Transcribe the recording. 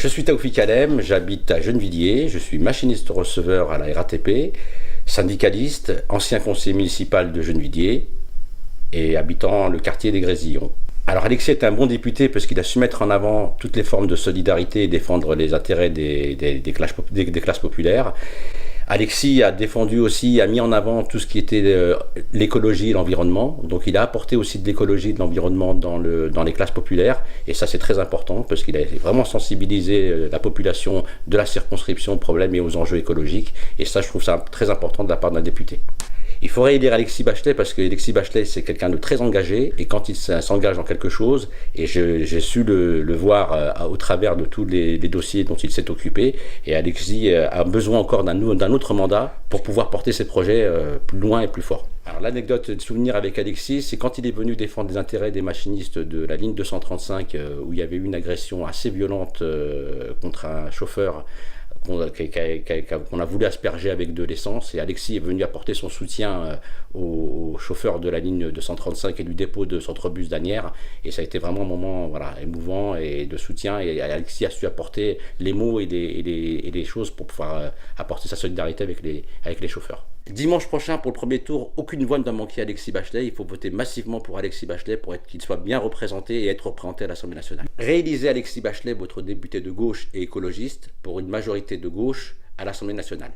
Je suis Taoufik Alem, j'habite à Gennevilliers, je suis machiniste receveur à la RATP, syndicaliste, ancien conseiller municipal de Gennevilliers et habitant le quartier des Grésillons. Alors Alexis est un bon député parce qu'il a su mettre en avant toutes les formes de solidarité et défendre les intérêts des classes populaires. Alexis a défendu aussi, a mis en avant tout ce qui était l'écologie et l'environnement. Donc il a apporté aussi de l'écologie et de l'environnement dans les classes populaires. Et ça c'est très important parce qu'il a vraiment sensibilisé la population de la circonscription aux problèmes et aux enjeux écologiques. Et ça je trouve ça très important de la part d'un député. Il faudrait élire Alexis Bachelet parce que Alexis Bachelet c'est quelqu'un de très engagé et quand il s'engage dans quelque chose, et j'ai su le voir au travers de tous les dossiers dont il s'est occupé, et Alexis a besoin encore d'un autre mandat pour pouvoir porter ses projets plus loin et plus fort. Alors l'anecdote de souvenir avec Alexis, c'est quand il est venu défendre les intérêts des machinistes de la ligne 235 où il y avait eu une agression assez violente contre un chauffeur qu'on a voulu asperger avec de l'essence, et Alexis est venu apporter son soutien au chauffeur de la ligne 235 et du dépôt de Centrebus d'Asnières, et ça a été vraiment un moment émouvant et de soutien, et Alexis a su apporter les mots et les choses pour pouvoir apporter sa solidarité avec les chauffeurs. Dimanche prochain, pour le premier tour, aucune voix ne doit manquer à Alexis Bachelet. Il faut voter massivement pour Alexis Bachelet pour qu'il soit bien représenté et être représenté à l'Assemblée nationale. Réélisez Alexis Bachelet, votre député de gauche et écologiste, pour une majorité de gauche à l'Assemblée nationale.